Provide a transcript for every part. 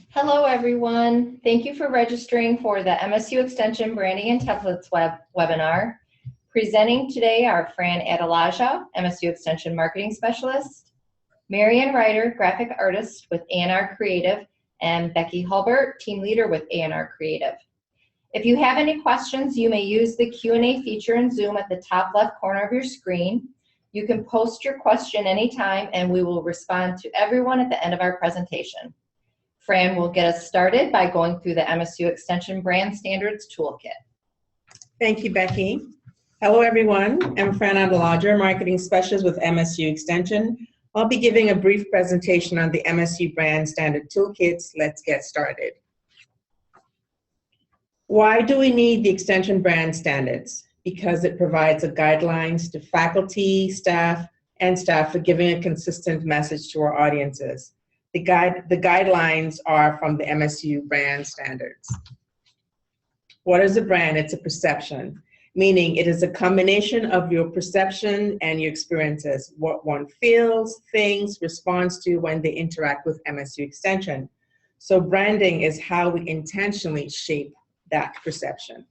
Hello, everyone. Thank you for registering for the MSU Extension Branding and Templates webinar. Presenting today are Fran Adelaja, MSU Extension Marketing Specialist, Marianne Ryder, Graphic Artist with A&R Creative, and Becky Hulbert, Team Leader with A&R Creative. If you have any questions, you may use the Q&A feature in Zoom at the top left corner of your screen. You can post your question anytime, and we will respond to everyone at the end of our presentation. Fran will get us started by going through the MSU Extension Brand Standards Toolkit. Thank you, Becky. Hello, everyone. I'm Fran Adelaja, Marketing Specialist with MSU Extension. I'll be giving a brief presentation on the MSU Brand Standard Toolkits. Let's get started. Why do we need the Extension Brand Standards? Because it provides guidelines to faculty, staff for giving a consistent message to our audiences. The guidelines are from the MSU Brand Standards. What is a brand? It's a perception, meaning it is a combination of your perception and your experiences, what one feels, thinks, responds to when they interact with MSU Extension. So branding is how we intentionally shape that perception.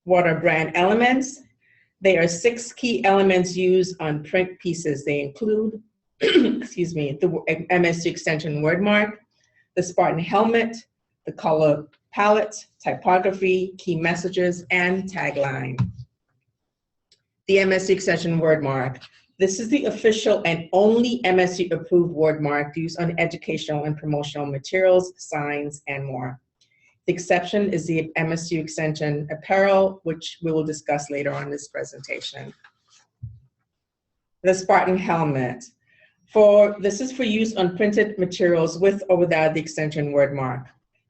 What are brand elements? They are 6 key elements used on print pieces. They include excuse me, the MSU Extension word mark, the Spartan helmet, the color palette, typography, key messages, and tagline. The MSU Extension word mark. This is the official and only MSU approved word mark used on educational and promotional materials, signs, and more. The exception is the MSU Extension apparel, which we will discuss later on this presentation. The Spartan helmet. This is for use on printed materials with or without the Extension word mark.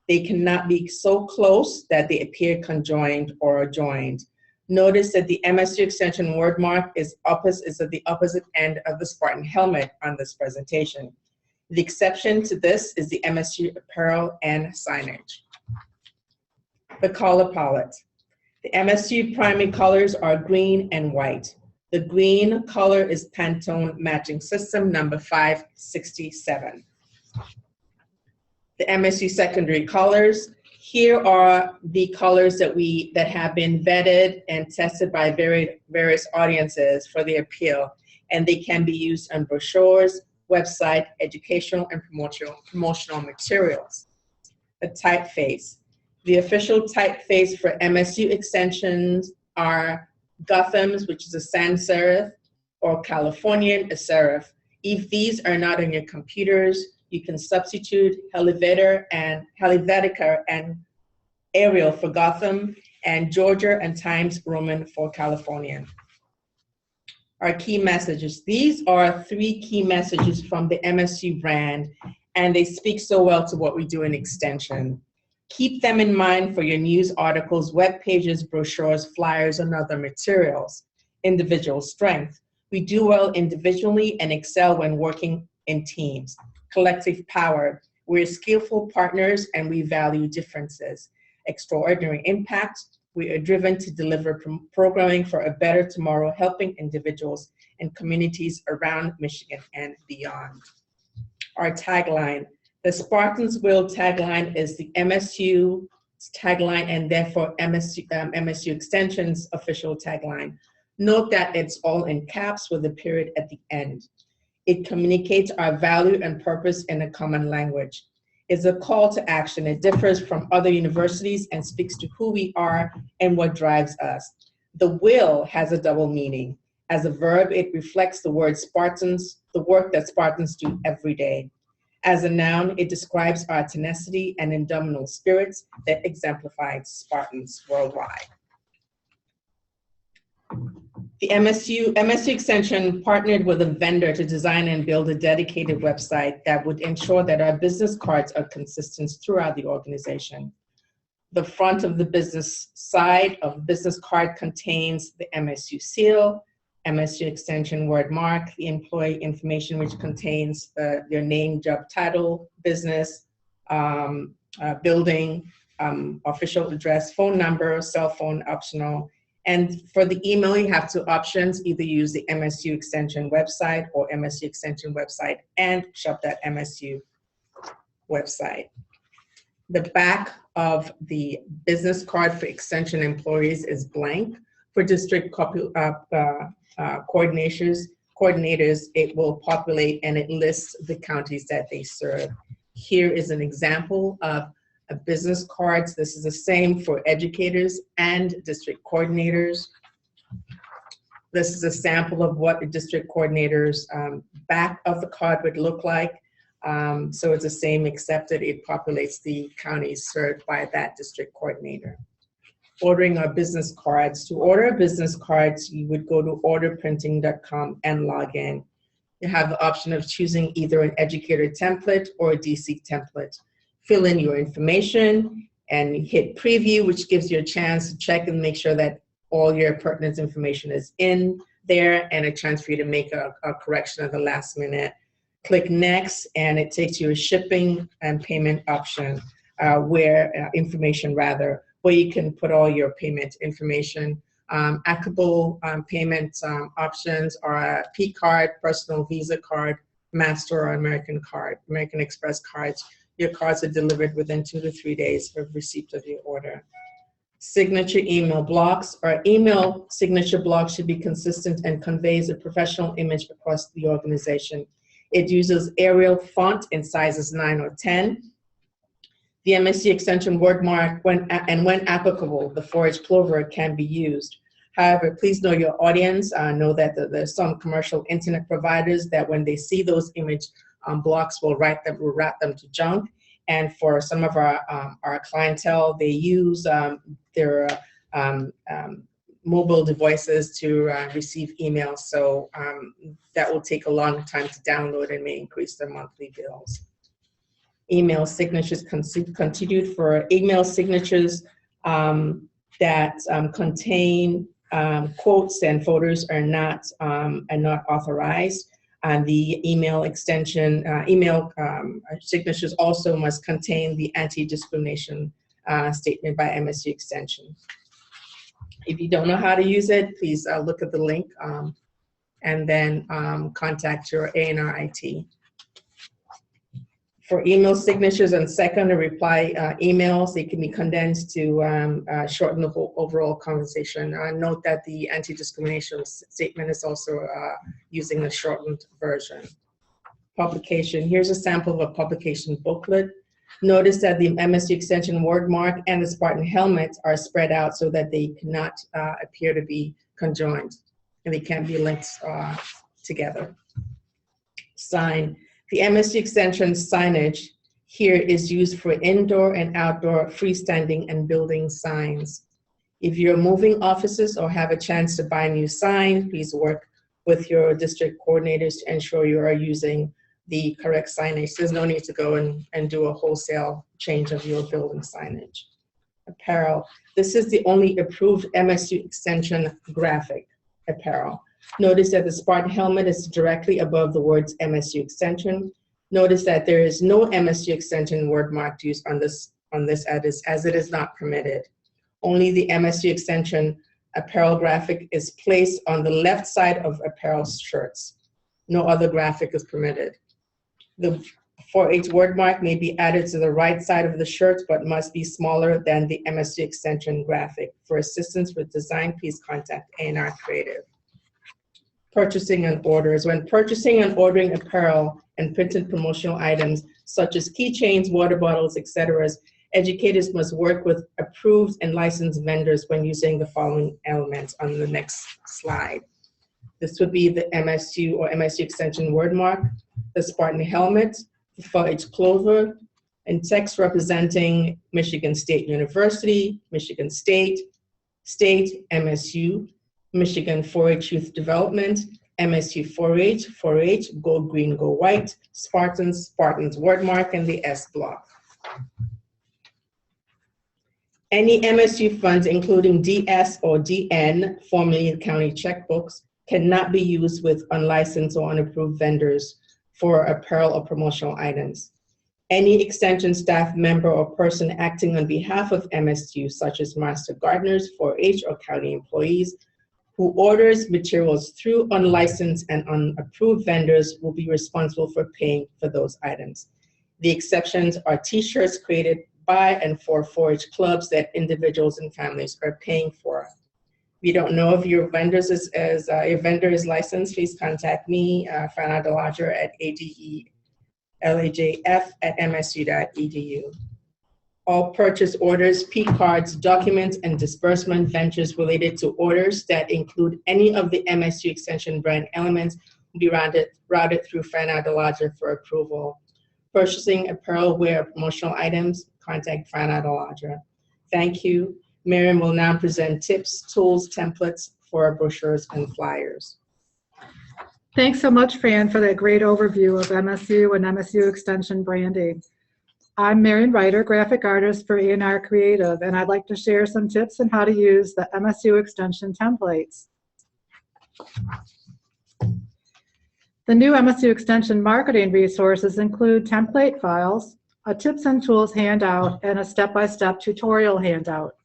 They cannot be so close that they appear conjoined or adjoined. Notice that the MSU Extension word mark is at the opposite end of the Spartan helmet on this presentation. The exception to this is the MSU apparel and signage. The color palette. The MSU primary colors are green and white. The green color is Pantone Matching System number 567. The MSU secondary colors. Here are the colors that have been vetted and tested by various audiences for their appeal, and they can be used on brochures, website, educational, and promotional materials. The typeface. The official typeface for MSU extensions are Gotham's, which is a sans serif, or Californian, a serif. If these are not on your computers, you can substitute Helvetica and Arial for Gotham, and Georgia and Times Roman for Californian. Our key messages. These are 3 key messages from the MSU brand, and they speak so well to what we do in extension. Keep them in mind for your news articles, web pages, brochures, flyers, and other materials. Individual strength. We do well individually and excel when working in teams. Collective power. We're skillful partners and we value differences. Extraordinary impact. We are driven to deliver programming for a better tomorrow, helping individuals and communities around Michigan and beyond. Our tagline. The Spartans Will tagline is the MSU tagline and therefore MSU Extension's official tagline. Note that it's all in caps with a period at the end. It communicates our value and purpose in a common language. It's a call to action. It differs from other universities and speaks to who we are and what drives us. The will has a double meaning. As a verb, it reflects the word Spartans, the work that Spartans do every day. As a noun, it describes our tenacity and indomitable spirits that exemplify Spartans worldwide. The MSU Extension partnered with a vendor to design and build a dedicated website that would ensure that our business cards are consistent throughout the organization. The front of the business side of the business card contains the MSU seal, MSU Extension word mark, the employee information, which contains their name, job title, business, building, official address, phone number, cell phone optional. And for the email, you have 2 options. Either use the MSU Extension website or MSU Extension website and shop.msu. website. The back of the business card for extension employees is blank. For district coordinators, it will populate and it lists the counties that they serve. Here is an example of a business cards. This is the same for educators and district coordinators. This is a sample of what the district coordinator's back of the card would look like. So it's the same except that it populates the counties served by that district coordinator. Ordering our business cards. To order business cards, you would go to orderprinting.com and log in. You have the option of choosing either an educator template or a DC template. Fill in your information and hit preview, which gives you a chance to check and make sure that all your pertinent information is in there and a chance for you to make a correction at the last minute. Click next and it takes you a shipping and payment option where you can put all your payment information. Applicable payment options are a P card, personal Visa card, Master or American card, American Express cards. Your cards are delivered within 2 to 3 days of receipt of your order. Signature email blocks. Our email signature block should be consistent and conveys a professional image across the organization. It uses Arial font in sizes 9 or 10. The MSU extension word mark, when applicable, the 4H Clover can be used. However, please know your audience. Know that there's some commercial internet providers that when they see those image blocks will route them to junk. And for some of our clientele, they use their mobile devices to receive emails. So that will take a long time to download and may increase their monthly bills. Email signatures continued. For email signatures that contain quotes and photos are not authorized. And the email signatures also must contain the anti-discrimination statement by MSU Extension. If you don't know how to use it, please look at the link and then contact your A&R IT. For email signatures and second or reply emails, they can be condensed to shorten the whole overall conversation. Note that the anti-discrimination statement is also using a shortened version. Publication. Here's a sample of a publication booklet. Notice that the MSU Extension word mark and the Spartan helmet are spread out so that they cannot appear to be conjoined and they can't be linked together. Sign. The MSU Extension signage here is used for indoor and outdoor freestanding and building signs. If you're moving offices or have a chance to buy a new sign, please work with your district coordinators to ensure you are using the correct signage. There's no need to go and do a wholesale change of your building signage. Apparel. This is the only approved MSU Extension graphic apparel. Notice that the Spartan helmet is directly above the words MSU Extension. Notice that there is no MSU Extension word mark used on this as it is not permitted. Only the MSU Extension apparel graphic is placed on the left side of apparel shirts. No other graphic is permitted. The 4H word mark may be added to the right side of the shirt, but must be smaller than the MSU Extension graphic. For assistance with design, please contact A&R Creative. Purchasing and orders. When purchasing and ordering apparel and printed promotional items, such as keychains, water bottles, etc., educators must work with approved and licensed vendors when using the following elements on the next slide. This would be the MSU or MSU Extension word mark, the Spartan helmet, the 4H Clover, and text representing Michigan State University, Michigan State, MSU, Michigan 4H Youth Development, MSU 4H, Go Green, Go White, Spartans word mark, and the S block. Any MSU funds, including DS or DN, formerly county checkbooks, cannot be used with unlicensed or unapproved vendors for apparel or promotional items. Any extension staff member or person acting on behalf of MSU, such as master gardeners, 4H, or county employees, who orders materials through unlicensed and unapproved vendors will be responsible for paying for those items. The exceptions are t-shirts created by and for 4-H clubs that individuals and families are paying for. If you don't know if your vendor is licensed, please contact me, Fran Adelaja at adelajf@msu.edu. All purchase orders, P cards, documents, and disbursement ventures related to orders that include any of the MSU Extension brand elements will be routed through Fran Adelaja for approval. Purchasing apparel, wear, promotional items, contact Fran Adelaja. Thank you. Miriam will now present tips, tools, templates for brochures and flyers. Thanks so much, Fran, for that great overview of MSU and MSU Extension branding. I'm Marion Ryder, graphic artist for A&R Creative, and I'd like to share some tips on how to use the MSU Extension templates. The new MSU Extension marketing resources include template files, a tips and tools handout, and a step-by-step tutorial handout.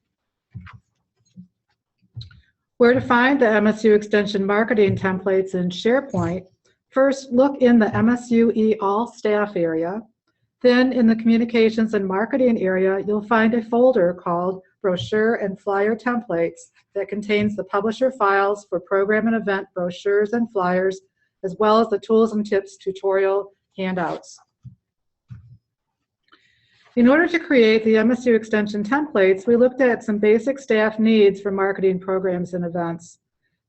Where to find the MSU Extension marketing templates in SharePoint? First, look in the MSU All Staff area. Then in the Communications and Marketing area, you'll find a folder called Brochure and Flyer Templates that contains the publisher files for program and event brochures and flyers, as well as the tools and tips tutorial handouts. In order to create the MSU Extension templates, we looked at some basic staff needs for marketing programs and events.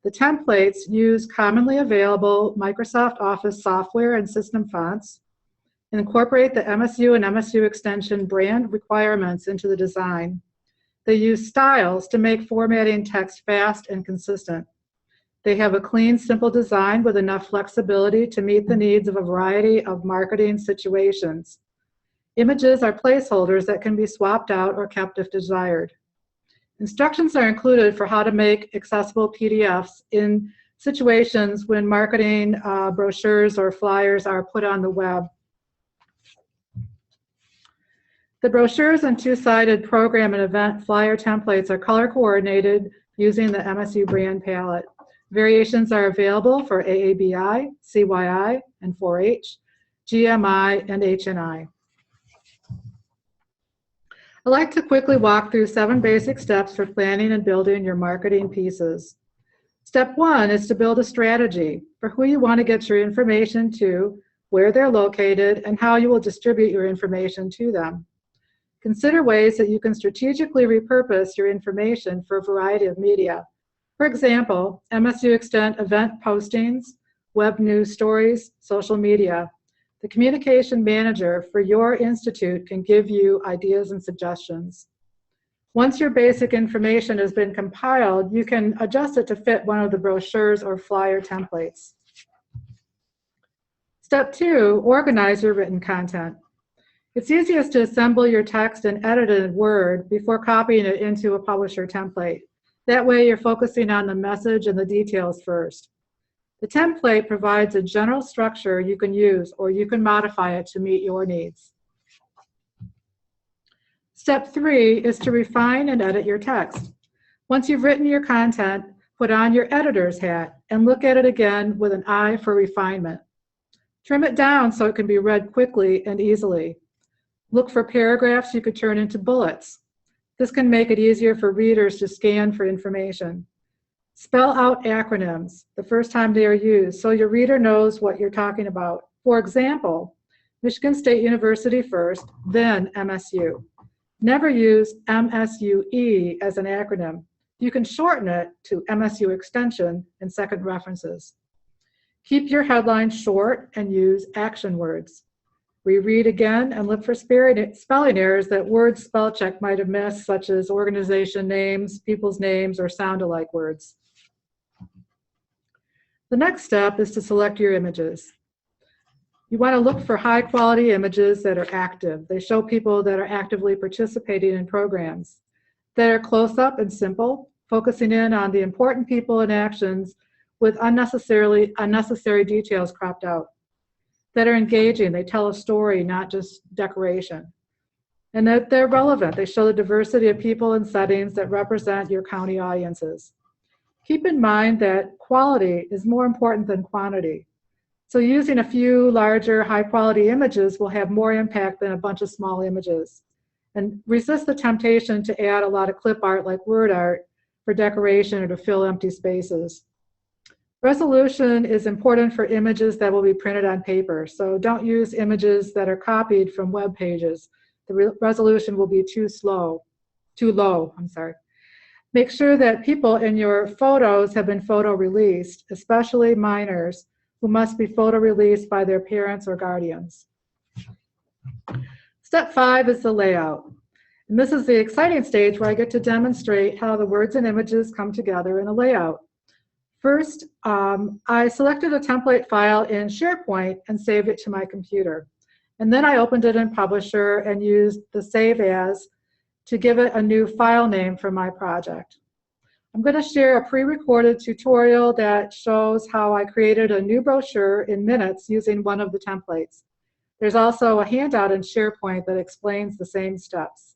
The templates use commonly available Microsoft Office software and system fonts, and incorporate the MSU and MSU Extension brand requirements into the design. They use styles to make formatting text fast and consistent. They have a clean, simple design with enough flexibility to meet the needs of a variety of marketing situations. Images are placeholders that can be swapped out or kept if desired. Instructions are included for how to make accessible PDFs in situations when marketing brochures or flyers are put on the web. The brochures and two-sided program and event flyer templates are color coordinated using the MSU brand palette. Variations are available for AABI, CYI, and 4-H, GMI, and HNI. I'd like to quickly walk through 7 basic steps for planning and building your marketing pieces. Step 1 is to build a strategy for who you want to get your information to, where they're located, and how you will distribute your information to them. Consider ways that you can strategically repurpose your information for a variety of media. For example, MSU Extent event postings, web news stories, social media. The communication manager for your institute can give you ideas and suggestions. Once your basic information has been compiled, you can adjust it to fit one of the brochures or flyer templates. Step 2, organize your written content. It's easiest to assemble your text and edit it in Word before copying it into a publisher template. That way you're focusing on the message and the details first. The template provides a general structure you can use, or you can modify it to meet your needs. Step 3 is to refine and edit your text. Once you've written your content, put on your editor's hat and look at it again with an eye for refinement. Trim it down so it can be read quickly and easily. Look for paragraphs you could turn into bullets. This can make it easier for readers to scan for information. Spell out acronyms the first time they are used so your reader knows what you're talking about. For example, Michigan State University first, then MSU. Never use MSUE as an acronym. You can shorten it to MSU Extension in second references. Keep your headlines short and use action words. Reread again and look for spelling errors that word spell check might have missed, such as organization names, people's names, or sound-alike words. The next step is to select your images. You want to look for high-quality images that are active. They show people that are actively participating in programs. That are close-up and simple, focusing in on the important people and actions with unnecessary details cropped out. That are engaging, they tell a story, not just decoration. And that they're relevant, they show the diversity of people and settings that represent your county audiences. Keep in mind that quality is more important than quantity. So using a few larger, high-quality images will have more impact than a bunch of small images. And resist the temptation to add a lot of clip art like word art for decoration or to fill empty spaces. Resolution is important for images that will be printed on paper, so don't use images that are copied from web pages. The resolution will be too low. Make sure that people in your photos have been photo released, especially minors who must be photo released by their parents or guardians. Step 5 is the layout. And this is the exciting stage where I get to demonstrate how the words and images come together in a layout. First, I selected a template file in SharePoint and saved it to my computer. And then I opened it in Publisher and used the Save As to give it a new file name for my project. I'm going to share a pre-recorded tutorial that shows how I created a new brochure in minutes using one of the templates. There's also a handout in SharePoint that explains the same steps.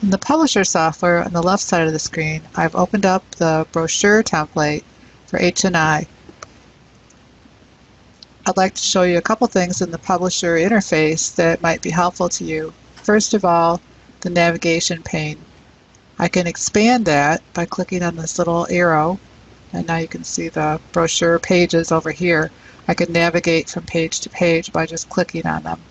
In the Publisher software on the left side of the screen, I've opened up the brochure template for H&I. I'd like to show you a couple things in the Publisher interface that might be helpful to you. First of all, the navigation pane. I can expand that by clicking on this little arrow, and now you can see the brochure pages over here. I can navigate from page to page by just clicking on them.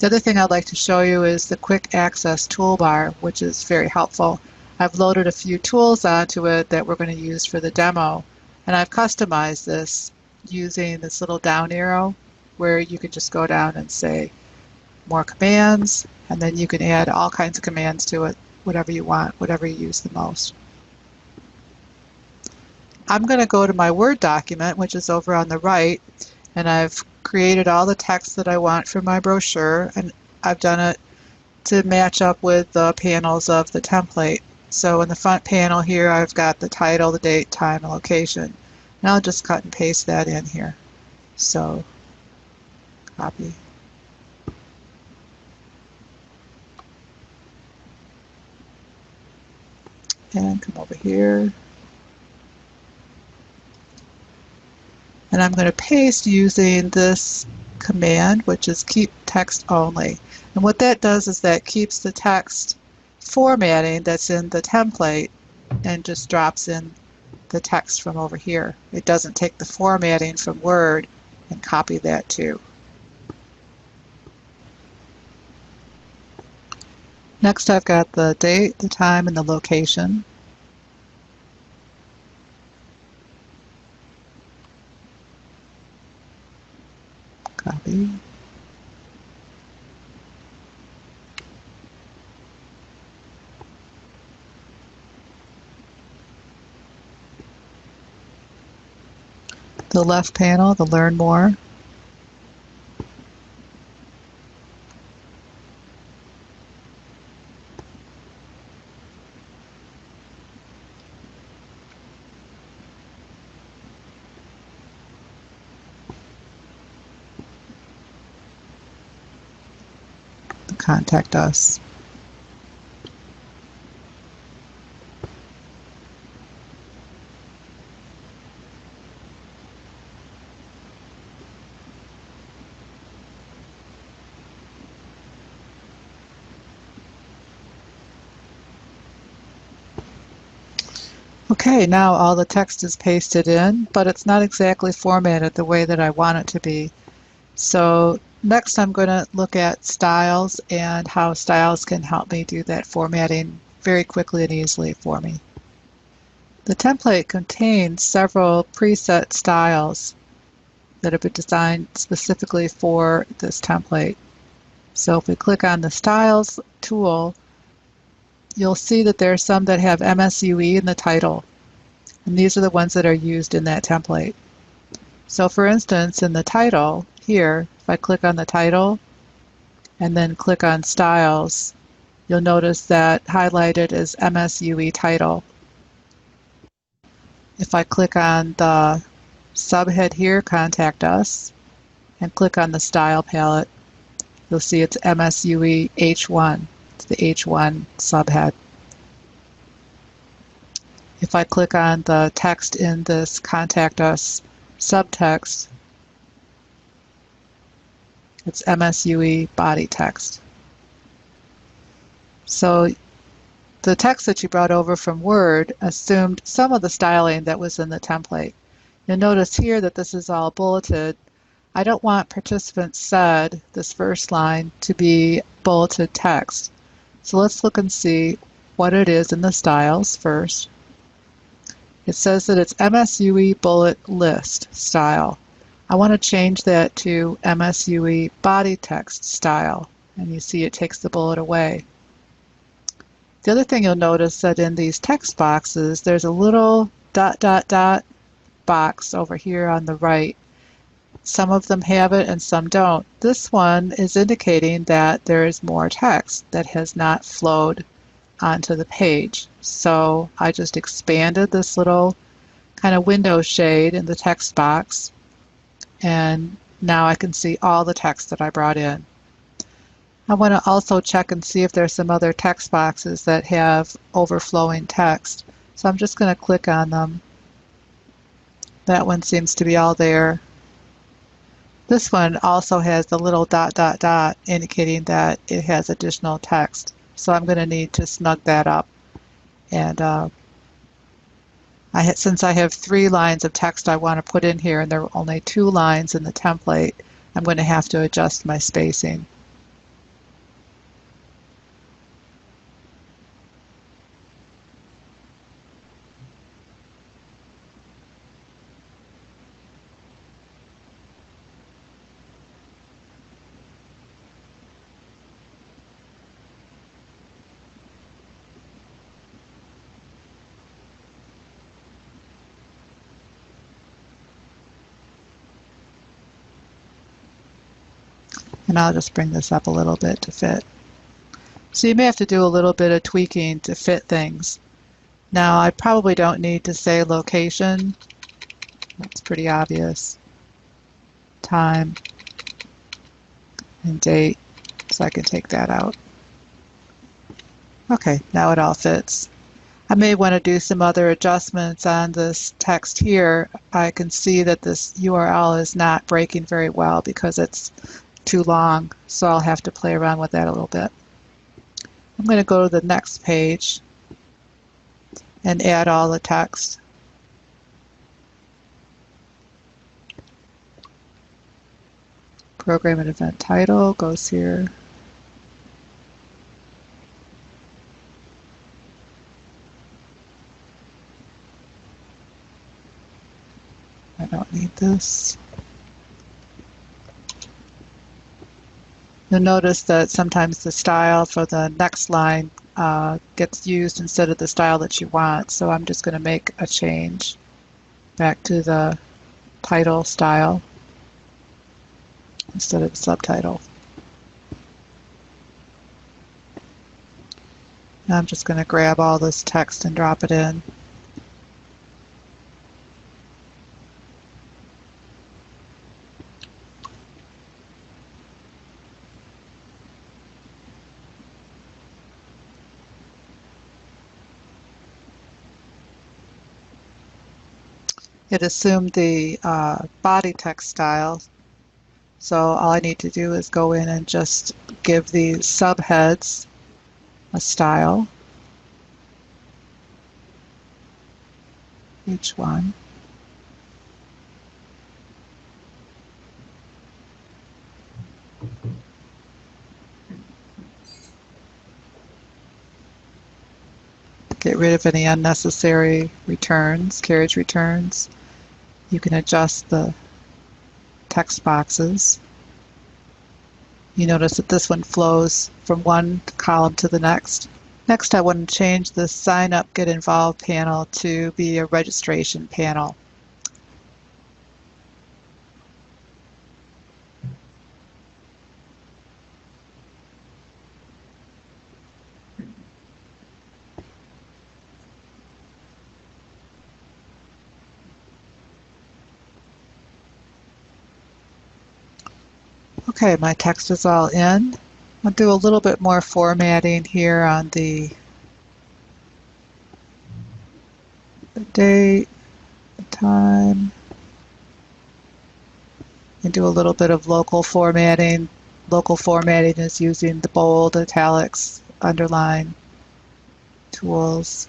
The other thing I'd like to show you is the quick access toolbar, which is very helpful. I've loaded a few tools onto it that we're going to use for the demo, and I've customized this using this little down arrow where you could just go down and say more commands, and then you can add all kinds of commands to it, whatever you want, whatever you use the most. I'm going to go to my Word document, which is over on the right, and I've created all the text that I want for my brochure, and I've done it to match up with the panels of the template. So in the front panel here, I've got the title, the date, time, and location. And I'll just cut and paste that in here. So, copy. And come over here. And I'm going to paste using this command, which is keep text only. And what that does is that keeps the text formatting that's in the template and just drops in the text from over here. It doesn't take the formatting from Word and copy that too. Next, I've got the date, the time, and the location. Copy. The left panel, the Learn More. Contact us. Okay, now all the text is pasted in, but it's not exactly formatted the way that I want it to be. So next I'm going to look at styles and how styles can help me do that formatting very quickly and easily for me. The template contains several preset styles that have been designed specifically for this template. So if we click on the Styles tool, you'll see that there are some that have MSUE in the title, and these are the ones that are used in that template. So for instance, in the title here, if I click on the title and then click on Styles, you'll notice that highlighted is MSUE title. If I click on the subhead here, Contact Us, and click on the Style palette, you'll see it's MSUE H1. select the H1 subhead. If I click on the text in this Contact Us subtext, it's MSUE body text. So the text that you brought over from Word assumed some of the styling that was in the template. You'll notice here that this is all bulleted. I don't want participants said, this first line, to be bulleted text. So let's look and see what it is in the styles first. It says that it's MSUE bullet list style. I want to change that to MSUE body text style. And you see it takes the bullet away. The other thing you'll notice that in these text boxes, there's a little ... box over here on the right. Some of them have it and some don't. This one is indicating that there is more text that has not flowed onto the page. So I just expanded this little kind of window shade in the text box, and now I can see all the text that I brought in. I want to also check and see if there's some other text boxes that have overflowing text. So I'm just going to click on them. That one seems to be all there. This one also has the little ... indicating that it has additional text. So I'm going to need to snug that up. And since I have 3 lines of text I want to put in here, and there are only 2 lines in the template, I'm going to have to adjust my spacing. And I'll just bring this up a little bit to fit. So you may have to do a little bit of tweaking to fit things. Now I probably don't need to say location. That's pretty obvious. Time and date, so I can take that out. Okay, now it all fits. I may want to do some other adjustments on this text here. I can see that this URL is not breaking very well because it's too long, so I'll have to play around with that a little bit. I'm going to go to the next page and add all the text. Program and event title goes here. I don't need this. You'll notice that sometimes the style for the next line gets used instead of the style that you want. So I'm just going to make a change back to the title style instead of the subtitle. Now I'm just going to grab all this text and drop it in. It assumed the body text style, so all I need to do is go in and just give the subheads a style, each one. Get rid of any unnecessary returns, carriage returns. You can adjust the text boxes. You notice that this one flows from one column to the next. Next, I want to change the Sign Up, Get Involved panel to be a registration panel. Okay, my text is all in. I'll do a little bit more formatting here on the date, the time, and do a little bit of local formatting. Local formatting is using the bold, italics, underline tools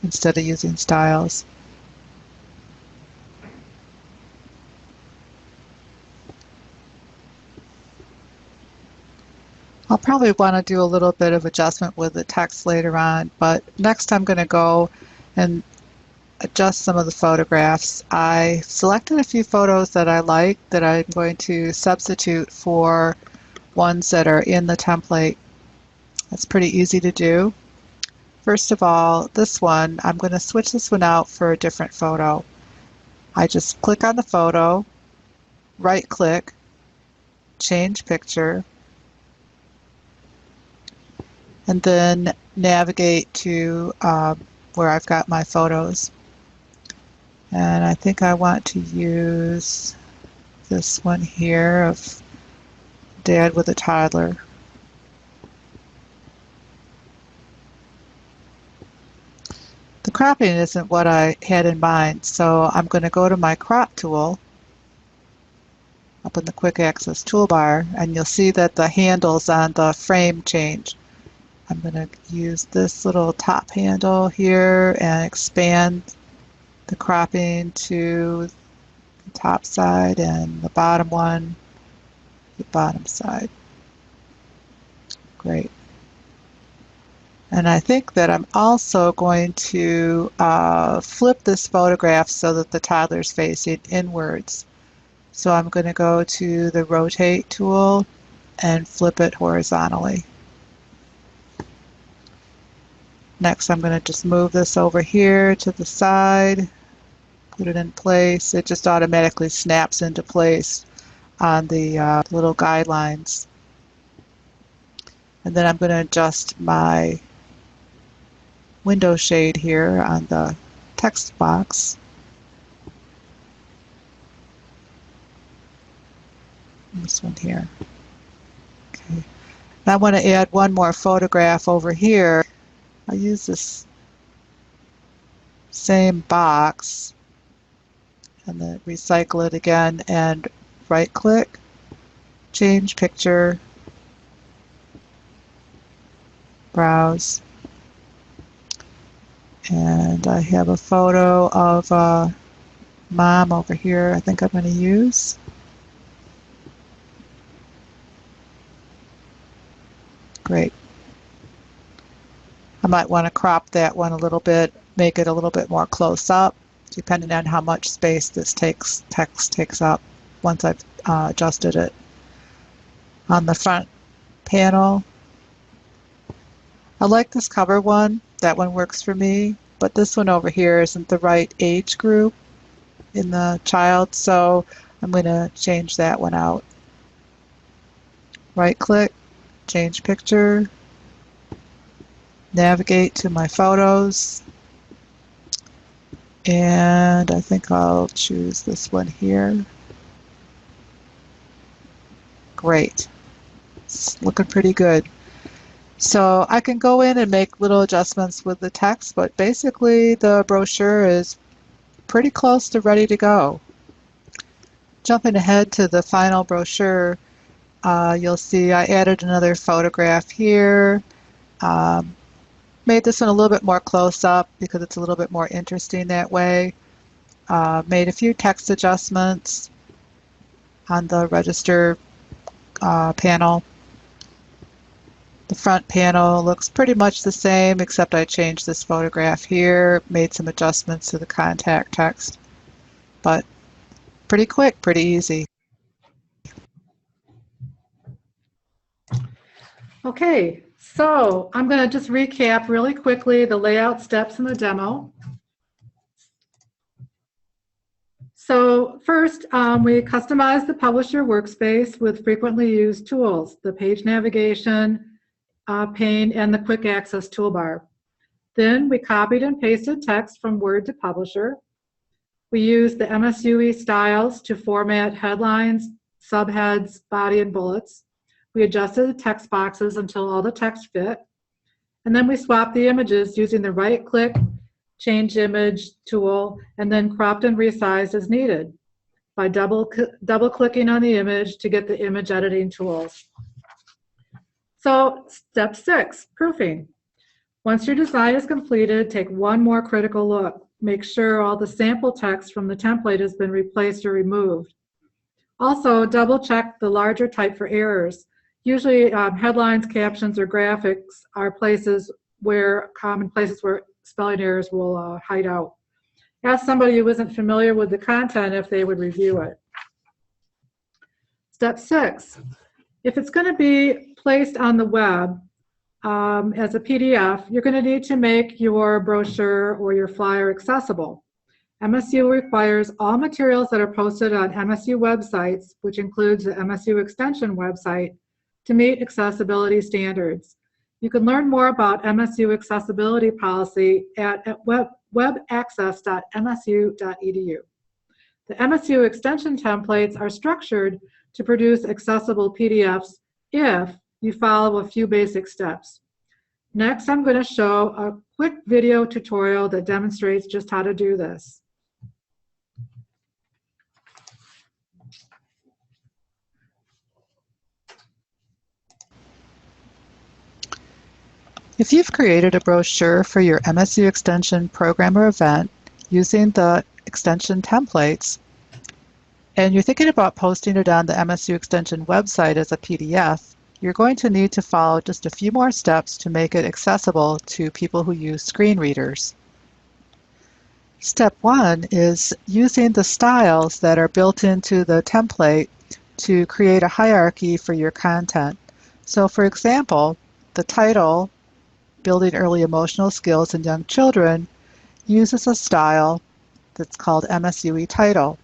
instead of using styles. I'll probably want to do a little bit of adjustment with the text later on, but next I'm going to go and adjust some of the photographs. I selected a few photos that I like that I'm going to substitute for ones that are in the template. That's pretty easy to do. First of all, this one, I'm going to switch this one out for a different photo. I just click on the photo, right click, change picture, and then navigate to where I've got my photos. And I think I want to use this one here of Dad with a toddler. The cropping isn't what I had in mind, so I'm going to go to my crop tool up in the quick access toolbar, and you'll see that the handles on the frame change. I'm going to use this little top handle here and expand the cropping to the top side and the bottom one, the bottom side. Great. And I think that I'm also going to flip this photograph so that the toddler's facing inwards. So I'm going to go to the rotate tool and flip it horizontally. Next, I'm going to just move this over here to the side, put it in place. It just automatically snaps into place on the little guidelines. And then I'm going to adjust my window shade here on the text box. This one here. Okay. And I want to add one more photograph over here. I'll use this same box and then recycle it again and right click, change picture, browse. And I have a photo of Mom over here I think I'm going to use. Great. I might want to crop that one a little bit, make it a little bit more close up, depending on how much space this text takes up once I've adjusted it. On the front panel, I like this cover one. That one works for me, but this one over here isn't the right age group in the child, so I'm going to change that one out. Right click, change picture, navigate to my photos, and I think I'll choose this one here. Great. It's looking pretty good. So I can go in and make little adjustments with the text, but basically the brochure is pretty close to ready to go. Jumping ahead to the final brochure, you'll see I added another photograph here. Made this one a little bit more close up because it's a little bit more interesting that way. Made a few text adjustments on the register panel. The front panel looks pretty much the same, except I changed this photograph here, made some adjustments to the contact text, but pretty quick, pretty easy. Okay, so I'm going to just recap really quickly the layout steps in the demo. So first, we customized the publisher workspace with frequently used tools, the page navigation pane and the quick access toolbar. Then we copied and pasted text from Word to Publisher. We used the MSUE styles to format headlines, subheads, body, and bullets. We adjusted the text boxes until all the text fit. And then we swapped the images using the right-click Change Image tool, and then cropped and resized as needed by double-clicking on the image to get the image editing tools. So step 6, proofing. Once your design is completed, take one more critical look. Make sure all the sample text from the template has been replaced or removed. Also, double-check the larger type for errors. Usually headlines, captions, or graphics are common places where spelling errors will hide out. Ask somebody who isn't familiar with the content if they would review it. Step 6, if it's going to be placed on the web as a PDF, you're going to need to make your brochure or your flyer accessible. MSU requires all materials that are posted on MSU websites, which includes the MSU Extension website, to meet accessibility standards. You can learn more about MSU accessibility policy at webaccess.msu.edu. The MSU Extension templates are structured to produce accessible PDFs if you follow a few basic steps. Next, I'm going to show a quick video tutorial that demonstrates just how to do this. If you've created a brochure for your MSU Extension program or event using the Extension templates, and you're thinking about posting it on the MSU Extension website as a PDF, you're going to need to follow just a few more steps to make it accessible to people who use screen readers. Step 1 is using the styles that are built into the template to create a hierarchy for your content. So for example, the title, Building Early Emotional Skills in Young Children, uses a style that's called MSUE title.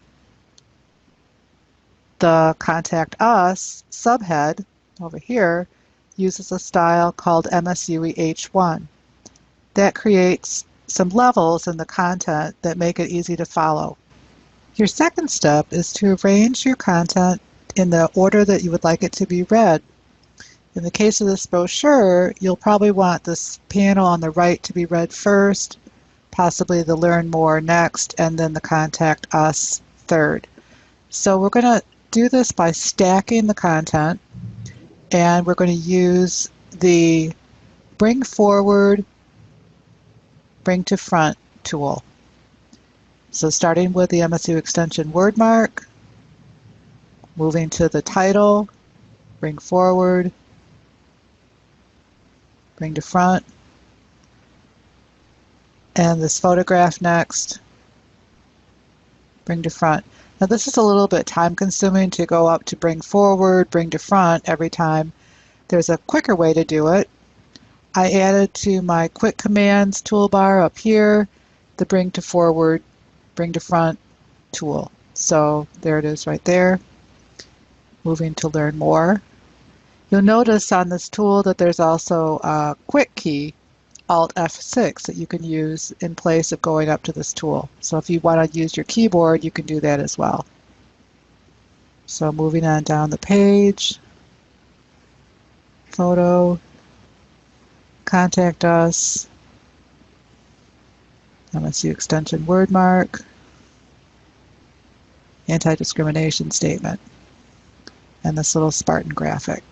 The Contact Us subhead over here uses a style called MSUE H1. That creates some levels in the content that make it easy to follow. Your second step is to arrange your content in the order that you would like it to be read. In the case of this brochure, you'll probably want this panel on the right to be read first, possibly the Learn More next, and then the Contact Us third. So we're going to do this by stacking the content, and we're going to use the Bring Forward, Bring to Front tool. So starting with the MSU Extension word mark, moving to the title, Bring Forward, Bring to Front, and this photograph next, Bring to Front. Now this is a little bit time consuming to go up to Bring Forward, Bring to Front every time. There's a quicker way to do it. I added to my Quick Commands toolbar up here the Bring to Forward, Bring to Front tool. So there it is right there. Moving to Learn More. You'll notice on this tool that there's also a quick key, Alt F6, that you can use in place of going up to this tool. So if you want to use your keyboard, you can do that as well. So moving on down the page, photo, Contact Us, MSU Extension word mark, anti-discrimination statement, and this little Spartan graphic.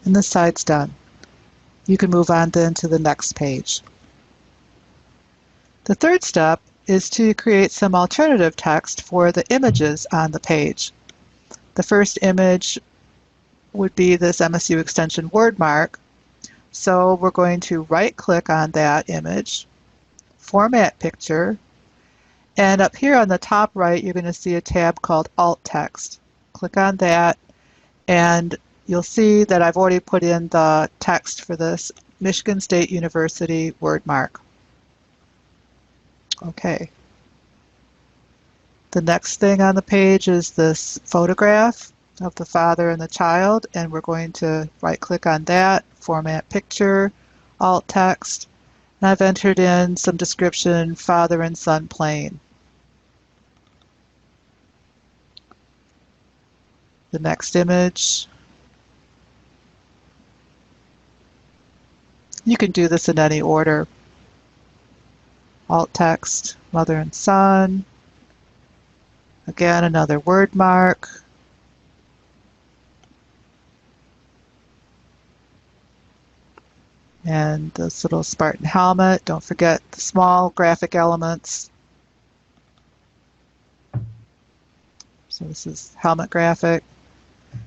And this side's done. You can move on then to the next page. The third step is to create some alternative text for the images on the page. The first image would be this MSU Extension word mark. So we're going to right-click on that image, Format Picture, and up here on the top right, you're going to see a tab called Alt Text. Click on that, and you'll see that I've already put in the text for this Michigan State University word mark. Okay. The next thing on the page is this photograph of the father and the child, and we're going to right-click on that, Format Picture, Alt Text, and I've entered in some description, father and son playing. the next image. You can do this in any order. Alt text, mother and son. Again, another word mark. And this little Spartan helmet. Don't forget the small graphic elements. So this is helmet graphic,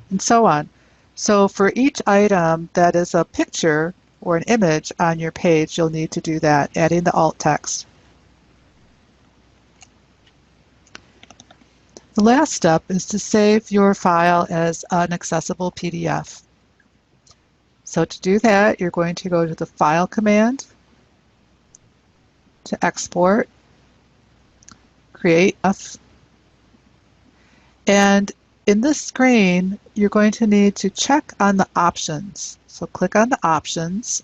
and so on. So for each item that is a picture or an image on your page, you'll need to do that, adding the alt text. The last step is to save your file as an accessible PDF. So to do that, you're going to go to the File command, to Export, create a and in this screen, you're going to need to check on the options. So click on the options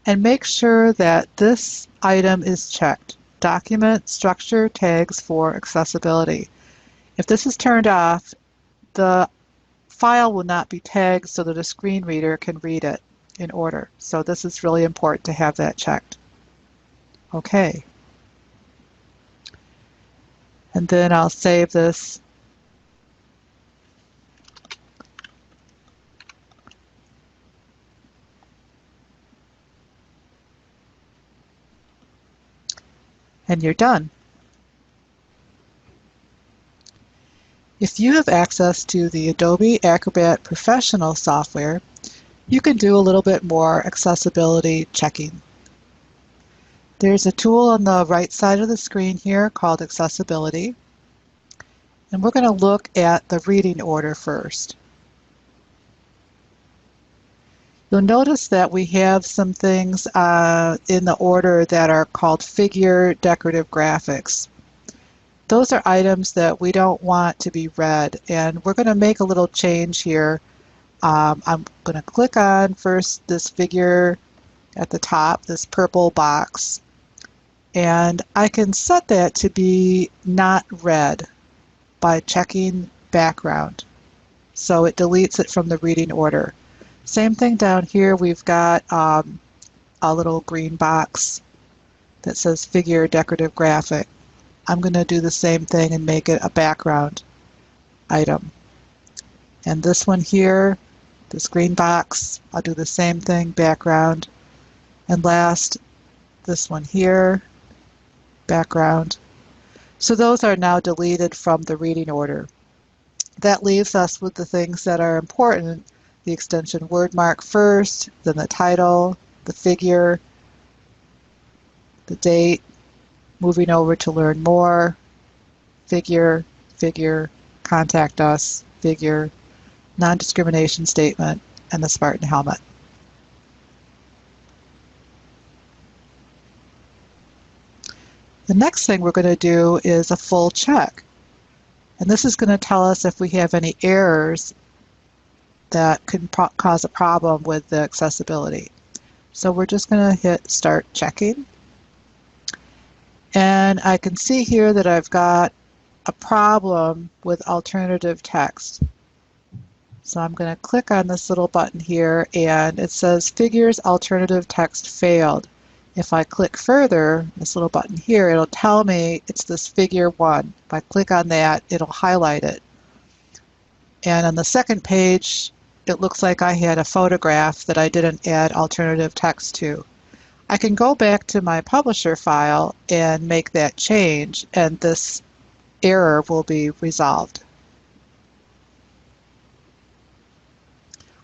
and make sure that this item is checked. Document structure tags for accessibility. If this is turned off, the file will not be tagged so that a screen reader can read it in order. So this is really important to have that checked. Okay. And then I'll save this. And you're done. If you have access to the Adobe Acrobat Professional software, you can do a little bit more accessibility checking. There's a tool on the right side of the screen here called Accessibility, and we're going to look at the reading order first. You'll notice that we have some things in the order that are called figure decorative graphics. Those are items that we don't want to be read, and we're going to make a little change here. I'm going to click on first this figure at the top, this purple box, and I can set that to be not read by checking background. So it deletes it from the reading order. Same thing down here, we've got a little green box that says figure decorative graphic. I'm going to do the same thing and make it a background item. And this one here, this green box, I'll do the same thing, background. And last, this one here, background. So those are now deleted from the reading order. That leaves us with the things that are important. The extension word mark first, then the title, the figure, the date, moving over to learn more, figure, contact us, figure, non-discrimination statement, and the Spartan helmet. The next thing we're going to do is a full check. And this is going to tell us if we have any errors that can cause a problem with the accessibility. So we're just going to hit Start Checking. And I can see here that I've got a problem with alternative text. So I'm going to click on this little button here, and it says Figures Alternative Text Failed. If I click further, this little button here, it'll tell me it's this figure 1. If I click on that, it'll highlight it. And on the second page, it looks like I had a photograph that I didn't add alternative text to. I can go back to my publisher file and make that change, and this error will be resolved.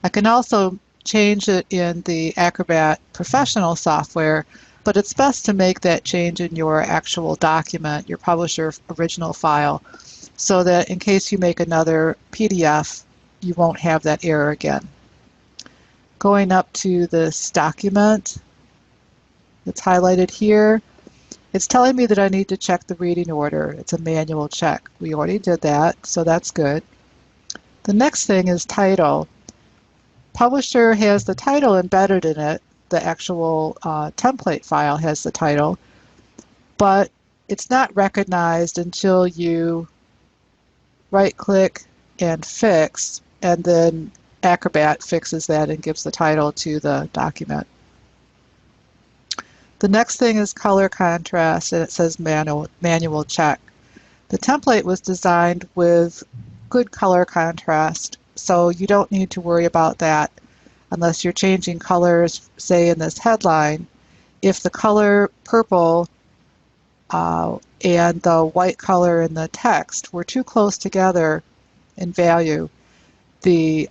I can also change it in the Acrobat Professional software, but it's best to make that change in your actual document, your publisher original file, so that in case you make another PDF, you won't have that error again. Going up to this document that's highlighted here, it's telling me that I need to check the reading order. It's a manual check. We already did that, so that's good. The next thing is title. Publisher has the title embedded in it. The actual template file has the title, but it's not recognized until you right-click and fix and then Acrobat fixes that and gives the title to the document. The next thing is color contrast, and it says manual check. The template was designed with good color contrast, so you don't need to worry about that unless you're changing colors, say in this headline. If the color purple and the white color in the text were too close together in value, the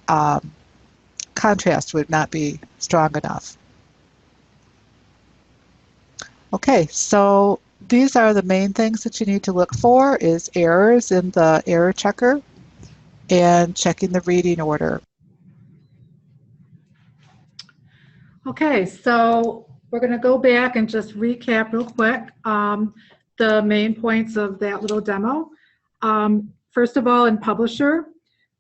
contrast would not be strong enough. Okay, so these are the main things that you need to look for is errors in the error checker and checking the reading order. Okay, so we're going to go back and just recap real quick the main points of that little demo. First of all, in Publisher,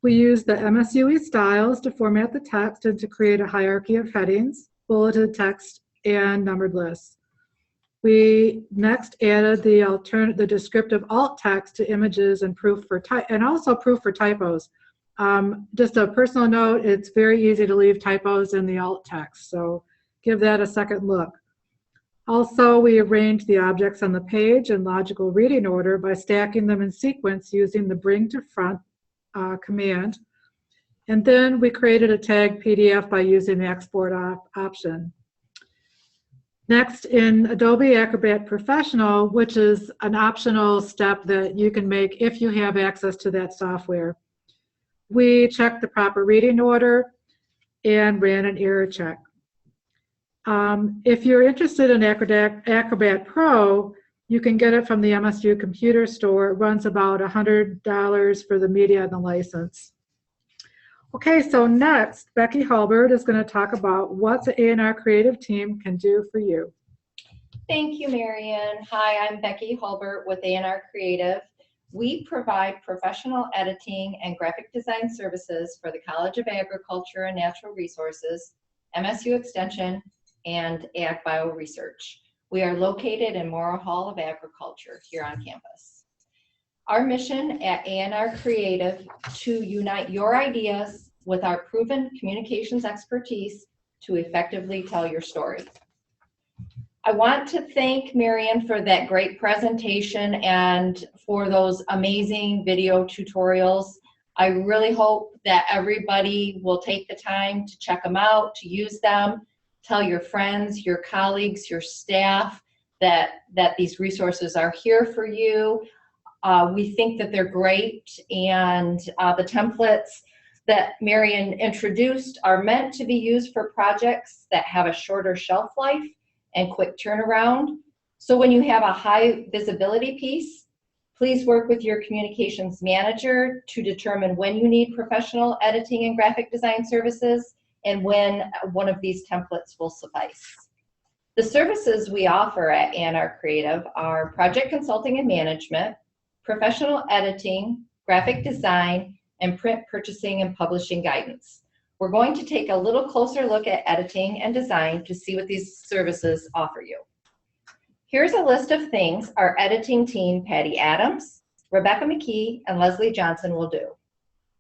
we use the MSUE styles to format the text and to create a hierarchy of headings, bulleted text, and numbered lists. We next added the descriptive alt text to images and also proof for typos. Just a personal note, it's very easy to leave typos in the alt text, so give that a second look. Also, we arranged the objects on the page in logical reading order by stacking them in sequence using the bring to front command. And then we created a tag PDF by using the export option. Next, in Adobe Acrobat Professional, which is an optional step that you can make if you have access to that software, we checked the proper reading order and ran an error check. If you're interested in Acrobat Pro, you can get it from the MSU Computer Store. It runs about $100 for the media and the license. Okay, so next, Becky Hulbert is going to talk about what the A&R Creative team can do for you. Thank you, Marian. Hi, I'm Becky Hulbert with A&R Creative. We provide professional editing and graphic design services for the College of Agriculture and Natural Resources, MSU Extension, and Ag Bio Research. We are located in Morrow Hall of Agriculture here on campus. Our mission at A&R Creative to unite your ideas with our proven communications expertise to effectively tell your story. I want to thank Marian for that great presentation and for those amazing video tutorials. I really hope that everybody will take the time to check them out, to use them, tell your friends, your colleagues, your staff that these resources are here for you. We think that they're great, and the templates that Marian introduced are meant to be used for projects that have a shorter shelf life and quick turnaround. So when you have a high visibility piece, please work with your communications manager to determine when you need professional editing and graphic design services and when one of these templates will suffice. The services we offer at A&R Creative are project consulting and management, professional editing, graphic design, and print purchasing and publishing guidance. We're going to take a little closer look at editing and design to see what these services offer you. Here's a list of things our editing team, Patty Adams, Rebecca McKee, and Leslie Johnson will do.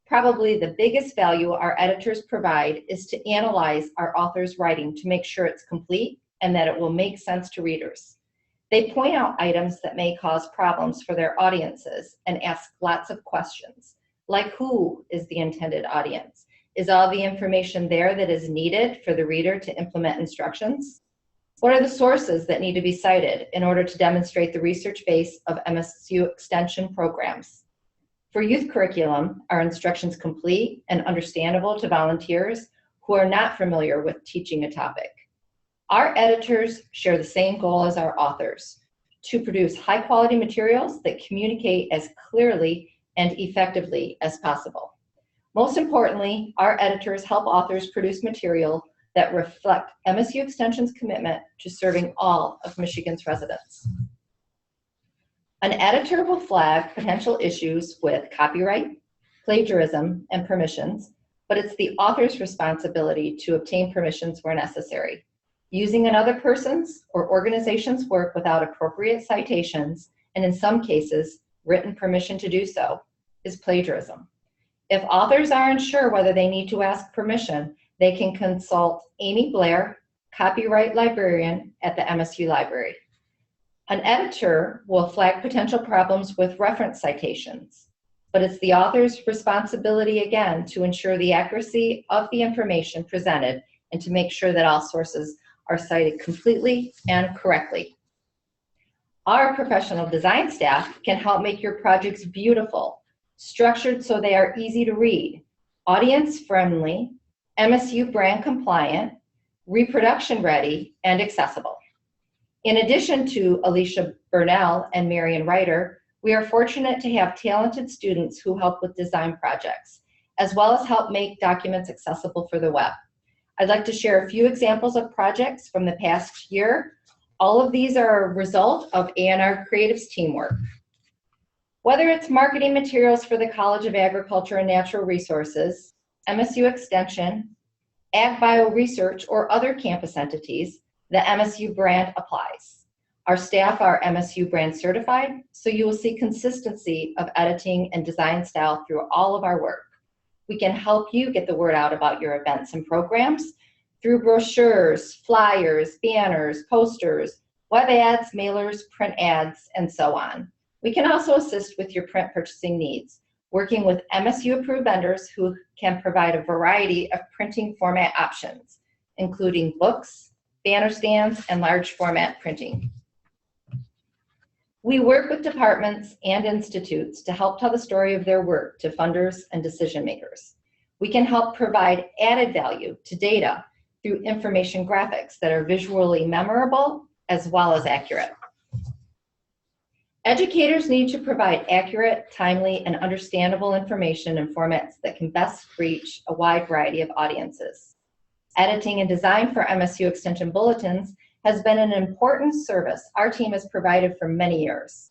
Probably the biggest value our editors provide is to analyze our author's writing to make sure it's complete and that it will make sense to readers. They point out items that may cause problems for their audiences and ask lots of questions, like who is the intended audience? Is all the information there that is needed for the reader to implement instructions? What are the sources that need to be cited in order to demonstrate the research base of MSU Extension programs? For youth curriculum, are instructions complete and understandable to volunteers who are not familiar with teaching a topic? Our editors share the same goal as our authors, to produce high-quality materials that communicate as clearly and effectively as possible. Most importantly, our editors help authors produce material that reflect MSU Extension's commitment to serving all of Michigan's residents. An editor will flag potential issues with copyright, plagiarism, and permissions, but it's the author's responsibility to obtain permissions where necessary. Using another person's or organization's work without appropriate citations, and in some cases, written permission to do so, is plagiarism. If authors aren't sure whether they need to ask permission, they can consult Amy Blair, copyright librarian at the MSU Library. An editor will flag potential problems with reference citations, but it's the author's responsibility again to ensure the accuracy of the information presented and to make sure that all sources are cited completely and correctly. Our professional design staff can help make your projects beautiful, structured so they are easy to read, audience-friendly, MSU brand compliant, reproduction ready, and accessible. In addition to Alicia Burnell and Marion Ryder, we are fortunate to have talented students who help with design projects, as well as help make documents accessible for the web. I'd like to share a few examples of projects from the past year. All of these are a result of A&R Creative's teamwork. Whether it's marketing materials for the College of Agriculture and Natural Resources, MSU Extension, Ag Bio Research, or other campus entities, the MSU brand applies. Our staff are MSU brand certified, so you will see consistency of editing and design style through all of our work. We can help you get the word out about your events and programs through brochures, flyers, banners, posters, web ads, mailers, print ads, and so on. We can also assist with your print purchasing needs, working with MSU-approved vendors who can provide a variety of printing format options, including books, banner stands, and large format printing. We work with departments and institutes to help tell the story of their work to funders and decision makers. We can help provide added value to data through information graphics that are visually memorable as well as accurate. Educators need to provide accurate, timely, and understandable information in formats that can best reach a wide variety of audiences. Editing and design for MSU Extension bulletins has been an important service our team has provided for many years.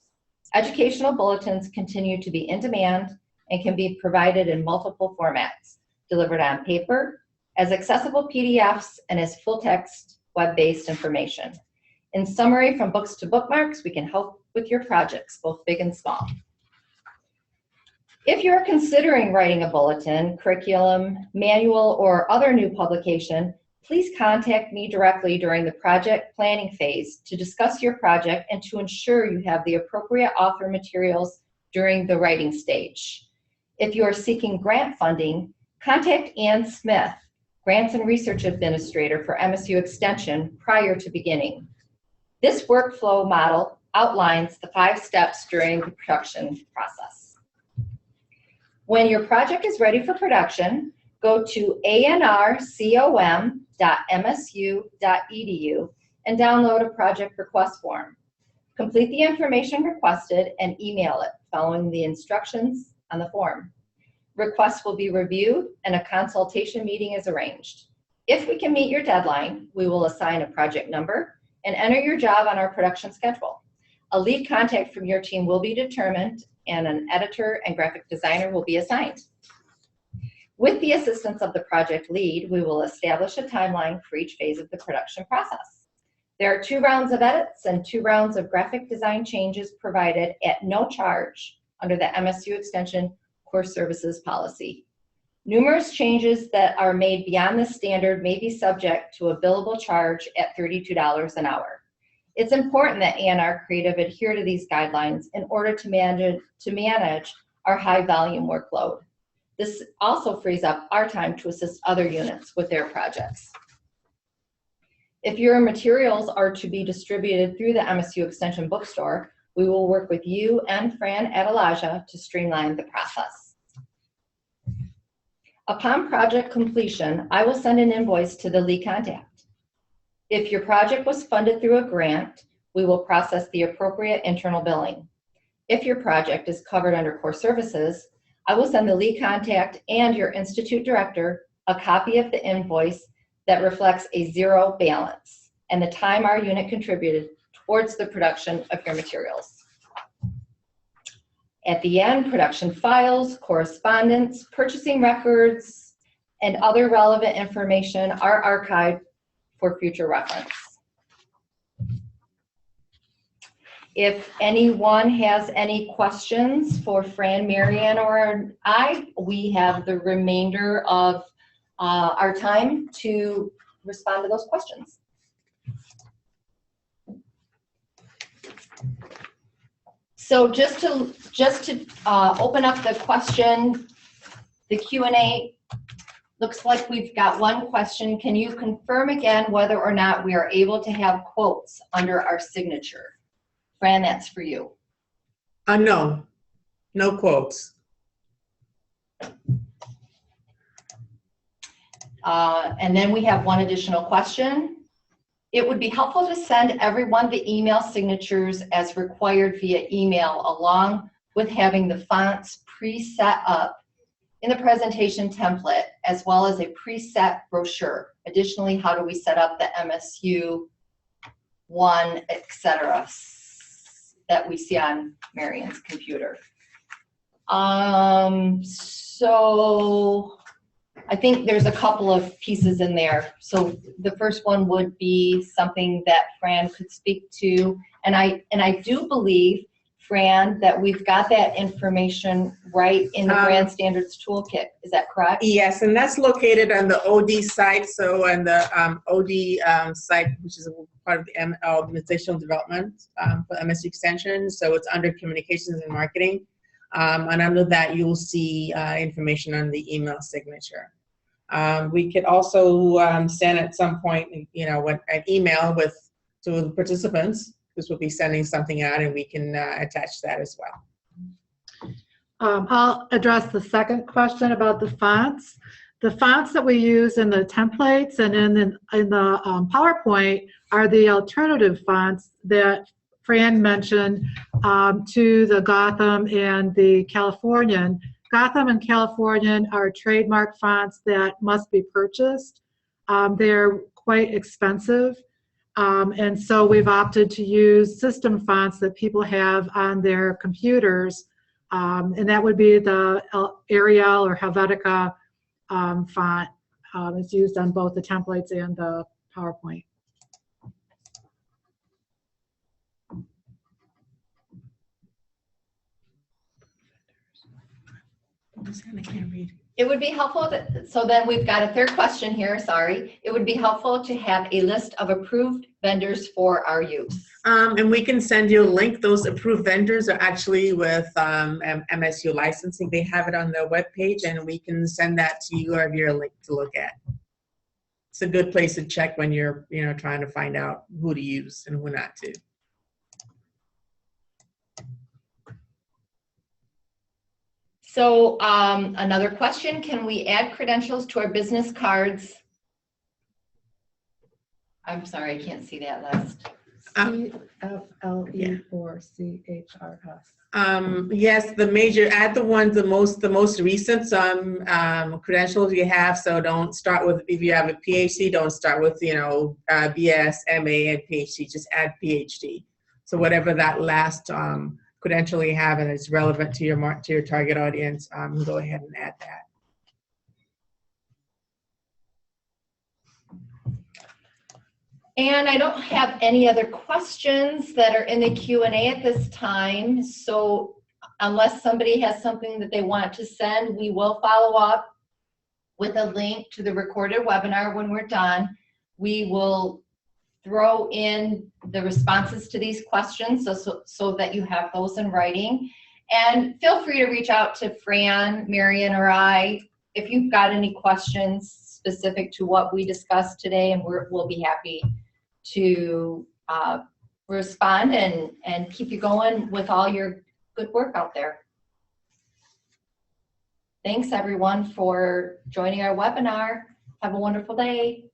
Educational bulletins continue to be in demand and can be provided in multiple formats, delivered on paper, as accessible PDFs, and as full-text web-based information. In summary, from books to bookmarks, we can help with your projects, both big and small. If you're considering writing a bulletin, curriculum, manual, or other new publication, please contact me directly during the project planning phase to discuss your project and to ensure you have the appropriate author materials during the writing stage. If you are seeking grant funding, contact Ann Smith, Grants and Research Administrator for MSU Extension, prior to beginning. This workflow model outlines the 5 steps during the production process. When your project is ready for production, go to anrcom.msu.edu and download a project request form. Complete the information requested and email it following the instructions on the form. Requests will be reviewed and a consultation meeting is arranged. If we can meet your deadline, we will assign a project number and enter your job on our production schedule. A lead contact from your team will be determined and an editor and graphic designer will be assigned. With the assistance of the project lead, we will establish a timeline for each phase of the production process. There are 2 rounds of edits and 2 rounds of graphic design changes provided at no charge under the MSU Extension Core Services policy. Numerous changes that are made beyond this standard may be subject to a billable charge at $32 an hour. It's important that A&R Creative adhere to these guidelines in order to manage our high volume workload. This also frees up our time to assist other units with their projects. If your materials are to be distributed through the MSU Extension bookstore, we will work with you and Fran Adelaja to streamline the process. Upon project completion, I will send an invoice to the lead contact. If your project was funded through a grant, we will process the appropriate internal billing. If your project is covered under core services, I will send the lead contact and your institute director a copy of the invoice that reflects a 0 balance and the time our unit contributed towards the production of your materials. At the end, production files, correspondence, purchasing records, and other relevant information are archived for future reference. If anyone has any questions for Fran, Marianne, or I, we have the remainder of our time to respond to those questions. So just to open up the question, the Q&A, looks like we've got one question. Can you confirm again whether or not we are able to have quotes under our signature? Fran, that's for you. No, no quotes. And then we have one additional question. It would be helpful to send everyone the email signatures as required via email, along with having the fonts preset up in the presentation template, as well as a preset brochure. Additionally, how do we set up the MSU one, etc., that we see on Marianne's computer? So I think there's a couple of pieces in there. So the first one would be something that Fran could speak to. And I do believe, Fran, that we've got that information right in the Brand Standards Toolkit. Is that correct? Yes, and that's located on the OD site. So on the OD site, which is part of the organizational development for MSU Extension. So it's under Communications and Marketing. And under that, you'll see information on the email signature. We could also send at some point, an email to the participants, because we'll be sending something out, and we can attach that as well. I'll address the second question about the fonts. The fonts that we use in the templates and in the PowerPoint are the alternative fonts that Fran mentioned to the Gotham and the Californian. Gotham and Californian are trademark fonts that must be purchased. They're quite expensive. And so we've opted to use system fonts that people have on their computers. And that would be the Arial or Helvetica font. It's used on both the templates and the PowerPoint. I can't read. It would be helpful, so then we've got a third question here, sorry. It would be helpful to have a list of approved vendors for our use. And we can send you a link. Those approved vendors are actually with MSU Licensing. They have it on their webpage, and we can send that to you or give you a link to look at. It's a good place to check when you're trying to find out who to use and who not to. So another question, can we add credentials to our business cards? I'm sorry, I can't see that list. CFLE or CHRS. Yes, the most recent credentials you have. So don't start with, if you have a PhD, don't start with BS, MA, and PhD. Just add PhD. So whatever that last credential you have and it's relevant to your target audience, go ahead and add that. And I don't have any other questions that are in the Q&A at this time. So unless somebody has something that they want to send, we will follow up with a link to the recorded webinar when we're done. We will throw in the responses to these questions so that you have those in writing. And feel free to reach out to Fran, Marianne, or I if you've got any questions specific to what we discussed today, and we'll be happy to respond and keep you going with all your good work out there. Thanks everyone for joining our webinar. Have a wonderful day.